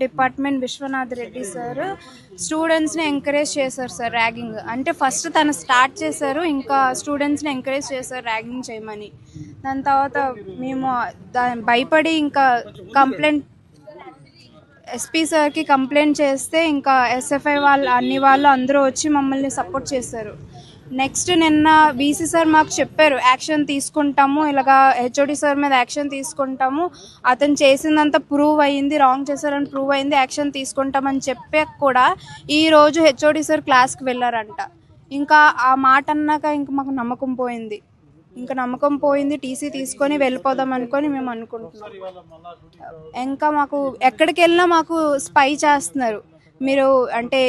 Department Vishwanath Reddy sir స్టూడెంట్స్ని encourage చేశారు sir ragging. అంటే ఫస్ట్ తను స్టార్ట్ చేశారు, ఇంకా స్టూడెంట్స్ని ఎంకరేజ్ చేశారు ర్యాగింగ్ చేయమని. దాని తర్వాత మేము భయపడి ఇంకా కంప్లైంట్ ఎస్పీ సార్కి కంప్లైంట్ చేస్తే ఇంకా ఎస్ఎఫ్ఐ వాళ్ళు అన్ని వాళ్ళు అందరూ వచ్చి మమ్మల్ని సపోర్ట్ చేశారు. నెక్స్ట్ నిన్న వీసీ సార్ మాకు చెప్పారు యాక్షన్ తీసుకుంటాము, ఇలాగా హెచ్ఓడి సార్ మీద యాక్షన్ తీసుకుంటాము, అతను చేసిందంతా ప్రూవ్ అయ్యింది, రాంగ్ చేశారని ప్రూవ్ అయింది, యాక్షన్ తీసుకుంటామని చెప్పాక కూడా ఈరోజు హెచ్ఓడి సార్ క్లాస్కి వెళ్ళారంట. ఇంకా ఆ మాట అన్నాక ఇంకా మాకు నమ్మకం పోయింది, టీసీ తీసుకొని వెళ్ళిపోదాం అనుకొని మేము అనుకుంటున్నాం. ఇంకా మాకు ఎక్కడికి వెళ్ళినా మాకు స్పై చేస్తున్నారు. మీరు అంటే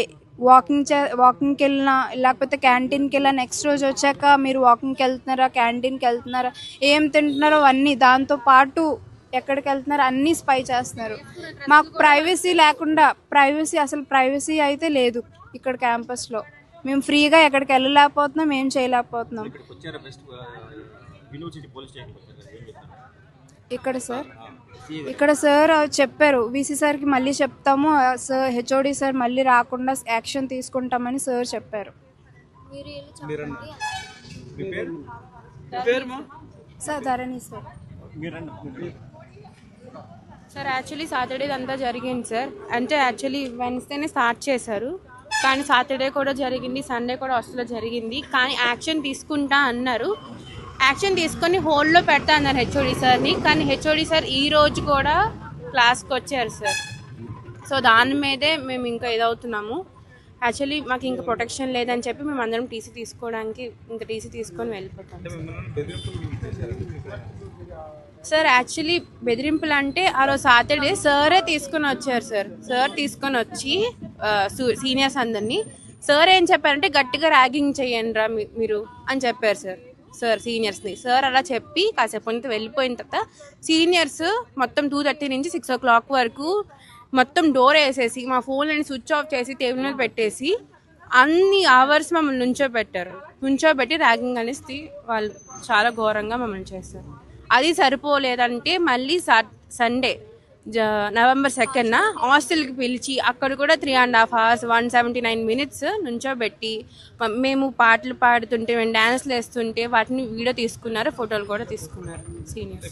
వాకింగ్కి వెళ్ళినా లేకపోతే క్యాంటీన్కి వెళ్ళినా నెక్స్ట్ రోజు వచ్చాక మీరు వాకింగ్కి వెళ్తున్నారా, క్యాంటీన్కి వెళ్తున్నారా, ఏం తింటున్నారో అన్నీ, దాంతోపాటు ఎక్కడికి వెళ్తున్నారు అన్నీ స్పై చేస్తున్నారు. మాకు ప్రైవసీ లేకుండా, అసలు ప్రైవసీ అయితే లేదు ఇక్కడ క్యాంపస్లో. మేము ఫ్రీగా ఎక్కడికి వెళ్ళలేకపోతున్నాం, ఏం చేయలేకపోతున్నాం. ఇక్కడ సార్ చెప్పారు, వీసీ సార్కి మళ్ళీ చెప్తాము సార్, హెచ్ఓడి సార్ మళ్ళీ రాకుండా యాక్షన్ తీసుకుంటామని సార్ చెప్పారు. సార్ ధరణి సార్. సార్ యాక్చువల్లీ సాటర్డే అంతా జరిగింది సార్. అంటే యాక్చువల్లీ వెన్స్డేనే స్టార్ట్ చేశారు, కానీ సాటర్డే కూడా జరిగింది, సండే కూడా హాస్టల్లో జరిగింది. కానీ యాక్షన్ తీసుకుంటా అన్నారు, యాక్షన్ తీసుకొని హోల్డ్లో పెడతా అన్నారు హెచ్ఓడి సార్ని. కానీ హెచ్ఓడి సార్ ఈరోజు కూడా క్లాస్కి వచ్చారు సార్. సో దాని మీదే మేము ఇంకా ఇదవుతున్నాము. యాక్చువల్లీ మాకు ఇంకా ప్రొటెక్షన్ లేదని చెప్పి మేము అందరం టీసీ తీసుకోవడానికి ఇంకా టీసీ తీసుకొని వెళ్ళిపోతాం సార్. యాక్చువల్లీ బెదిరింపులు అంటే ఆ రోజు సాటర్డే సారే తీసుకొని వచ్చారు సార్. సార్ తీసుకొని వచ్చి సీనియర్స్ అందరినీ సార్ ఏం చెప్పారంటే గట్టిగా ర్యాగింగ్ చేయండి రా మీరు అని చెప్పారు సార్ సీనియర్స్ని. సార్ అలా చెప్పి కాసేపు వెళ్ళిపోయిన తర్వాత సీనియర్స్ మొత్తం 2:30 నుంచి 6 o'clock వరకు మొత్తం డోర్ వేసేసి మా ఫోన్లని స్విచ్ ఆఫ్ చేసి టేబుల్ మీద పెట్టేసి అన్ని అవర్స్ మమ్మల్ని నుంచోబెట్టి ర్యాగింగ్ అనేసి వాళ్ళు చాలా ఘోరంగా మమ్మల్ని చేస్తారు. అది సరిపోలేదంటే మళ్ళీ సండే November 2nd హాస్టల్కి పిలిచి అక్కడ కూడా 3.5 hours 179 minutes నుంచోబెట్టి మేము పాటలు పాడుతుంటే మేము డ్యాన్స్లు వేస్తుంటే వాటిని వీడియో తీసుకున్నారు, ఫోటోలు కూడా తీసుకున్నారు సీనియర్స్.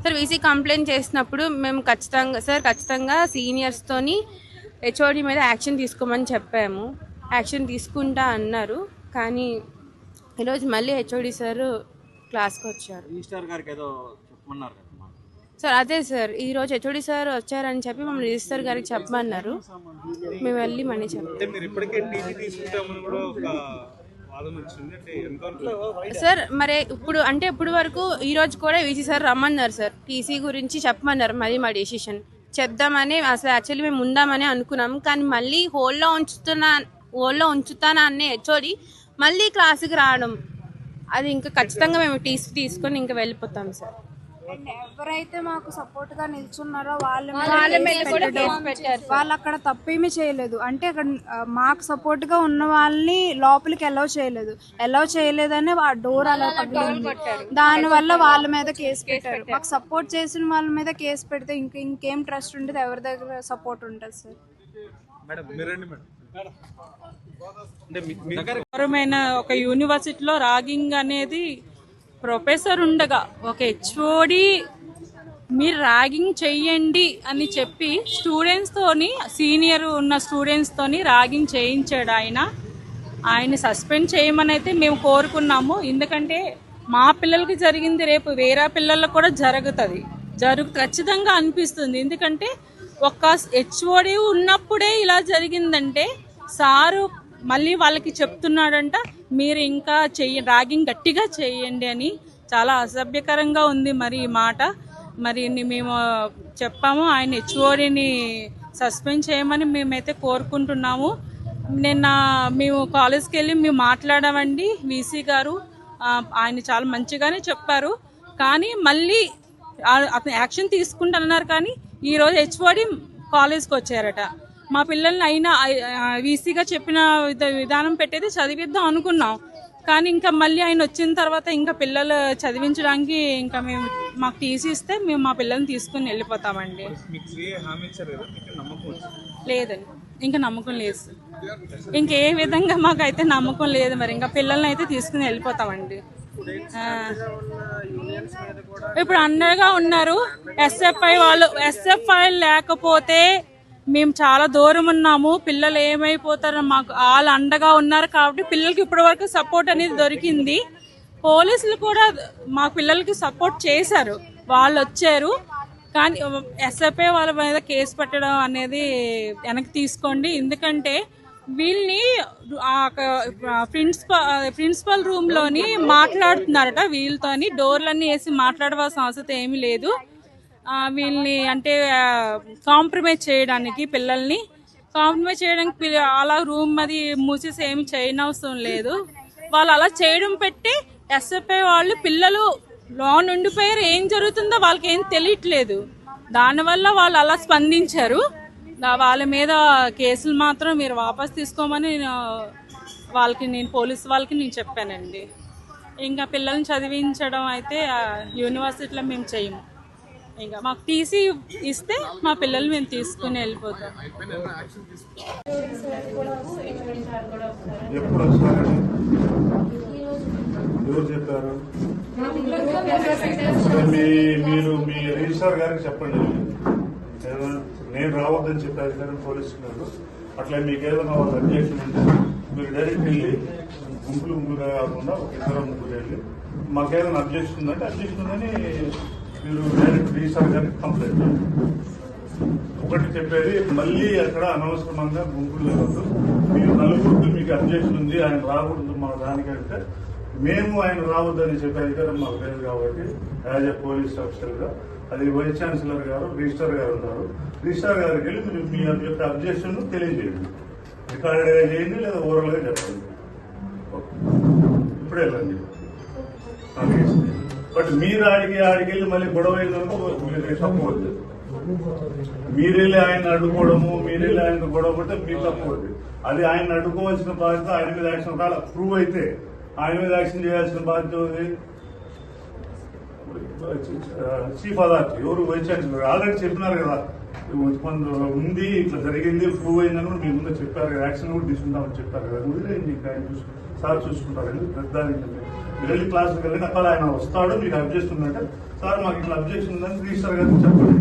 సార్ వీసీ కంప్లైంట్ చేసినప్పుడు మేము ఖచ్చితంగా సీనియర్స్తోని హెచ్ఓడి మీద యాక్షన్ తీసుకోమని చెప్పాము. యాక్షన్ తీసుకుంటా అన్నారు, కానీ ఈరోజు మళ్ళీ హెచ్ఓడి సార్ క్లాస్కి వచ్చారు. సార్ అదే సార్ ఈరోజు హెచ్ఓడి సార్ వచ్చారని చెప్పి మమ్మల్ని రిజిస్టర్ గారికి చెప్పమన్నారు, మేము వెళ్ళి మనీ చెప్పాం సార్. మరి ఇప్పుడు వరకు ఈరోజు కూడా వీసీ సార్ రమ్మన్నారు సార్, టీసీ గురించి చెప్పమన్నారు, మళ్ళీ మా డెసిషన్ చెప్దామని అసలు యాక్చువల్లీ మేము ఉందామని అనుకున్నాము. కానీ మళ్ళీ హోల్లో ఉంచుతానా అనే హెచ్ఓడి మళ్ళీ క్లాసుకి రావడం, అది ఇంకా ఖచ్చితంగా మేము టీసీ తీసుకొని ఇంకా వెళ్ళిపోతాం సార్. ఎవరైతే మాకు సపోర్ట్ గా నిల్చున్నారో వాళ్ళు అక్కడ తప్పేమీ చేయలేదు. అంటే అక్కడ మాకు సపోర్ట్ గా ఉన్న వాళ్ళని లోపలికి అలౌ చేయలేదని ఆ డోర్ అలా పగిలింది. దాని వల్ల వాళ్ళ మీద కేసు పెట్టారు. మాకు సపోర్ట్ చేసిన వాళ్ళ మీద కేసు పెడితే ఇంకేం ట్రస్ట్ ఉంటుంది, ఎవరి దగ్గర సపోర్ట్ ఉంటుంది సార్. ఒక యూనివర్సిటీలో ర్యాగింగ్ అనేది ప్రొఫెసర్ ఉండగా ఒక హెచ్ఓడి మీరు ర్యాగింగ్ చెయ్యండి అని చెప్పి స్టూడెంట్స్తోని సీనియర్ ఉన్న స్టూడెంట్స్తోని ర్యాగింగ్ చేయించాడు. ఆయన సస్పెండ్ చేయమని అయితే మేము కోరుకున్నాము. ఎందుకంటే మా పిల్లలకి జరిగింది రేపు వేరే పిల్లలకు కూడా ఖచ్చితంగా అనిపిస్తుంది. ఎందుకంటే ఒక హెచ్ఓడి ఉన్నప్పుడే ఇలా జరిగిందంటే సారు మళ్ళీ వాళ్ళకి చెప్తున్నాడంట మీరు ఇంకా ర్యాగింగ్ గట్టిగా చేయండి అని. చాలా అసభ్యకరంగా ఉంది మరి ఈ మాట. మరి మేము చెప్పాము ఆయన హెచ్ఓడిని సస్పెండ్ చేయమని మేమైతే కోరుకుంటున్నాము. నిన్న మేము కాలేజ్కి వెళ్ళి మేము మాట్లాడామండి, వీసీ గారు ఆయన చాలా మంచిగానే చెప్పారు. కానీ మళ్ళీ అతను యాక్షన్ తీసుకుంటానన్నారు. కానీ ఈరోజు హెచ్ఓడి కాలేజ్కి వచ్చారట. మా పిల్లల్ని అయినా వీసీగా చెప్పిన విధానం పెట్టేది చదివిద్దాం అనుకున్నాం, కానీ ఇంకా మళ్ళీ ఆయన వచ్చిన తర్వాత ఇంకా పిల్లలు చదివించడానికి ఇంకా మాకు టీసీ ఇస్తే మేము మా పిల్లల్ని తీసుకుని వెళ్ళిపోతామండి. లేదండి, ఇంకా నమ్మకం లేదు. ఇంకే విధంగా మాకైతే నమ్మకం లేదు. మరి ఇంకా పిల్లల్ని అయితే తీసుకుని వెళ్ళిపోతామండి. ఇప్పుడు అండగా ఉన్నారు ఎస్ఎఫ్ఐ వాళ్ళు. ఎస్ఎఫ్ఐ లేకపోతే మేము చాలా దూరం ఉన్నాము, పిల్లలు ఏమైపోతారో మాకు వాళ్ళు అండగా ఉన్నారు కాబట్టి పిల్లలకి ఇప్పటి వరకు సపోర్ట్ అనేది దొరికింది. పోలీసులు కూడా మా పిల్లలకి సపోర్ట్ చేశారు, వాళ్ళు వచ్చారు. కానీ ఎస్ఎఫ్ఐ వాళ్ళ మీద కేసు పెట్టడం అనేది వెనక్కి తీసుకోండి. ఎందుకంటే వీళ్ళని ప్రిన్సిపల్ రూమ్లోని మాట్లాడుతున్నారట, వీళ్ళతోని డోర్లన్నీ వేసి మాట్లాడవలసిన అవసరం ఏమీ లేదు. వీళ్ళని అంటే కాంప్రమైజ్ చేయడానికి, పిల్లల్ని కాంప్రమైజ్ చేయడానికి అలా రూమ్ అది మూసేసి ఏమి చేయనవసరం లేదు. వాళ్ళు అలా చేయడం పెట్టి ఎస్ఎఫ్ఐ వాళ్ళు పిల్లలు లోన్ ఉండిపోయారు, ఏం జరుగుతుందో వాళ్ళకి ఏం తెలియట్లేదు. దానివల్ల వాళ్ళు అలా స్పందించారు. వాళ్ళ మీద కేసులు మాత్రం మీరు వాపస్ తీసుకోమని నేను పోలీసు వాళ్ళకి నేను చెప్పానండి. ఇంకా పిల్లల్ని చదివించడం అయితే యూనివర్సిటీలో మేము చేయము. ఇంకా మాకు టీసీ ఇస్తే మా పిల్లలు మేము తీసుకుని వెళ్ళిపోతాం. మీరు మీ రిజిస్ట్రార్ గారికి చెప్పండి, నేను రావద్దని చెప్పారు కానీ పోలీసులు. అట్లా మీకు ఏదైనా వాళ్ళ అబ్జెక్షన్ ఉంటే మీరు డైరెక్ట్ వెళ్ళి గుంపులుగా కాకుండా ఒక ఇద్దరు ముగ్గురు వెళ్ళి మాకేదైనా అబ్జెక్షన్ ఉందంటే అబ్జెక్షన్ ఉందని మీరు డైరెక్ట్ రిజిస్ట్రార్ గారికి కంప్లైంట్. ఒకటి చెప్పేది, మళ్ళీ అక్కడ అనవసరమంగా గుంపులు వద్దు. మీరు నలుగురు మీకు అబ్జెక్షన్ ఉంది, ఆయన రాకూడదు మా దానికంటే మేము ఆయన రావద్దని చెప్పే అధికారం మాకు లేదు. కాబట్టి యాజ్ ఎ పోలీస్ ఆఫీసర్గా అది వైస్ ఛాన్సలర్ గారు, రిజిస్ట్రార్ గారు ఉన్నారు. రిజిస్ట్రార్ గారికి వెళ్ళి మీరు మీ యొక్క అబ్జెక్షన్ తెలియజేయండి, రికార్డెడ్గా చేయండి లేదా ఓవరాల్గా చెప్పండి. ఇప్పుడే వెళ్ళండి. బట్ మీరు ఆడికి వెళ్ళి మళ్ళీ గొడవ అయిందనుకో మీరు తప్పవద్దు. మీరెళ్ళి ఆయన అడ్డుకోవడము, మీరెళ్ళి ఆయన గొడవ పడితే మీరు తప్పవద్దు. అది ఆయన అడ్డుకోవాల్సిన బాధ్యత, ఆయన మీద యాక్షన్ కాదు. ప్రూవ్ అయితే ఆయన మీద యాక్షన్ చేయాల్సిన బాధ్యత ఉంది చీఫ్ అథారిటీ, ఎవరు వైస్ ఛాన్సలర్. ఆల్రెడీ చెప్పినారు కదా కొంత ఉంది, ఇట్లా జరిగింది, ప్రూవ్ అయిందని కూడా మీ ముందు చెప్పారు కదా, యాక్షన్ కూడా తీసుకుంటామని చెప్పారు కదా. వదిలేండి, సార్ చూసుకుంటారు. పెద్దానికి మీరు వెళ్ళి క్లాస్కి వెళ్ళి అక్కడ ఆయన వస్తాడు, మీకు అబ్జెక్షన్ ఉందంటే సార్ మాకు ఇట్లా అబ్జెక్షన్ ఉందని రిజిస్టర్ గారికి చెప్పండి.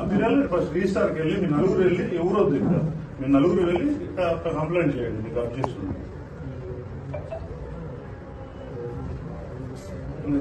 మీరు వెళ్ళండి ఫస్ట్ రిజిస్టర్కి వెళ్ళి, మీ నలుగురు వెళ్ళి, ఎవరు వద్దు ఇంకా, మీరు నలుగురు వెళ్ళి కంప్లైంట్ చేయండి మీకు అబ్జెక్షన్ ఉంది.